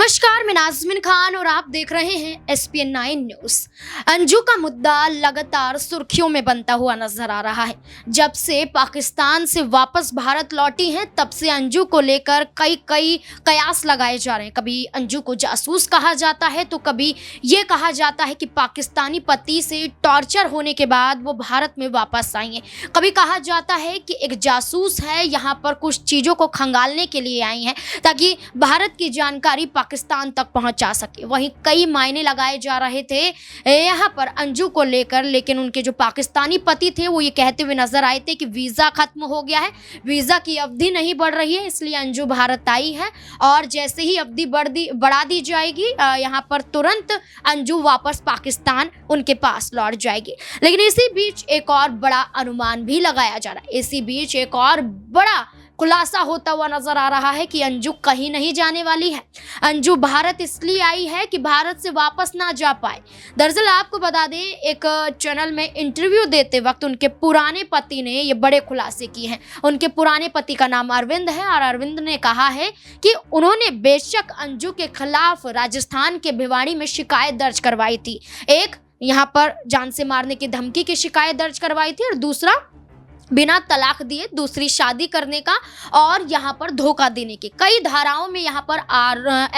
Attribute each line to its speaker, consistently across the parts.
Speaker 1: नमस्कार, मैं नाज़मीन खान और आप देख रहे हैं SPN 9 न्यूज़। अंजू का मुद्दा लगातार सुर्खियों में बनता हुआ नजर आ रहा है। जब से पाकिस्तान से वापस भारत लौटी हैं, तब से अंजू को लेकर कई कयास लगाए जा रहे हैं। कभी अंजू को जासूस कहा जाता है, तो कभी ये कहा जाता है कि पाकिस्तानी पति से टॉर्चर होने के बाद वो भारत में वापस आई हैं। कभी कहा जाता है कि एक जासूस है, यहाँ पर कुछ चीज़ों को खंगालने के लिए आई हैं ताकि भारत की जानकारी पाकिस्तान तक पहुंचा सके। वहीं कई मायने लगाए जा रहे थे यहाँ पर अंजू को लेकर, लेकिन उनके जो पाकिस्तानी पति थे वो ये कहते हुए नजर आए थे कि वीज़ा खत्म हो गया है, वीज़ा की अवधि नहीं बढ़ रही है, इसलिए अंजू भारत आई है और जैसे ही अवधि बढ़ा दी जाएगी यहाँ पर तुरंत अंजू वापस पाकिस्तान उनके पास लौट जाएगी। लेकिन इसी बीच एक और बड़ा अनुमान भी लगाया जा रहा है, इसी बीच एक और बड़ा खुलासा होता हुआ नजर आ रहा है कि अंजू कहीं नहीं जाने वाली है। अंजू भारत इसलिए आई है कि भारत से वापस ना जा पाए। दरअसल आपको बता दें, एक चैनल में इंटरव्यू देते वक्त उनके पुराने पति ने ये बड़े खुलासे किए हैं। उनके पुराने पति का नाम अरविंद है और अरविंद ने कहा है कि उन्होंने बेशक अंजू के खिलाफ राजस्थान के भिवाड़ी में शिकायत दर्ज करवाई थी। एक यहाँ पर जान से मारने की धमकी की शिकायत दर्ज करवाई थी और दूसरा बिना तलाक दिए दूसरी शादी करने का और यहाँ पर धोखा देने की कई धाराओं में यहाँ पर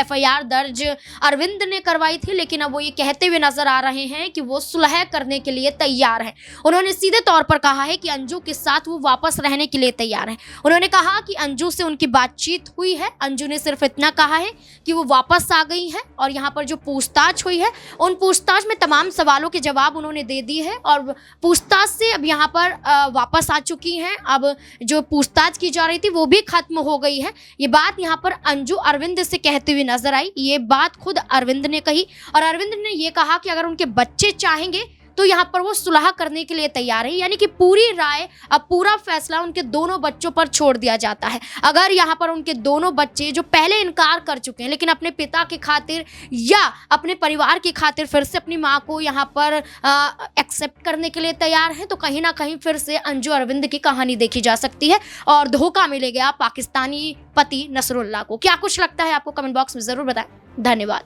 Speaker 1: FIR दर्ज अरविंद ने करवाई थी। लेकिन अब वो ये कहते हुए नजर आ रहे हैं कि वो सुलह करने के लिए तैयार हैं। उन्होंने सीधे तौर पर कहा है कि अंजू के साथ वो वापस रहने के लिए तैयार हैं। उन्होंने कहा कि अंजू से उनकी बातचीत हुई है। अंजू ने सिर्फ इतना कहा है कि वो वापस आ गई है और यहाँ पर जो पूछताछ हुई है, उन पूछताछ में तमाम सवालों के जवाब उन्होंने दे दिए हैं और पूछताछ से अब यहाँ पर वापस चुकी हैं। अब जो पूछताछ की जा रही थी वो भी खत्म हो गई है। ये बात यहाँ पर अंजू अरविंद से कहते हुए नजर आई। ये बात खुद अरविंद ने कही और अरविंद ने ये कहा कि अगर उनके बच्चे चाहेंगे तो यहाँ पर वो सुलह करने के लिए तैयार है। यानी कि पूरी राय, अब पूरा फैसला उनके दोनों बच्चों पर छोड़ दिया जाता है। अगर यहाँ पर उनके दोनों बच्चे जो पहले इनकार कर चुके हैं लेकिन अपने पिता की खातिर या अपने परिवार की खातिर फिर से अपनी माँ को यहाँ पर एक्सेप्ट करने के लिए तैयार हैं, तो कहीं ना कहीं फिर से अंजू अरविंद की कहानी देखी जा सकती है और धोखा मिलेगा पाकिस्तानी पति नसरुल्लाह को। क्या कुछ लगता है आपको, कमेंट बॉक्स में ज़रूर बताएं। धन्यवाद।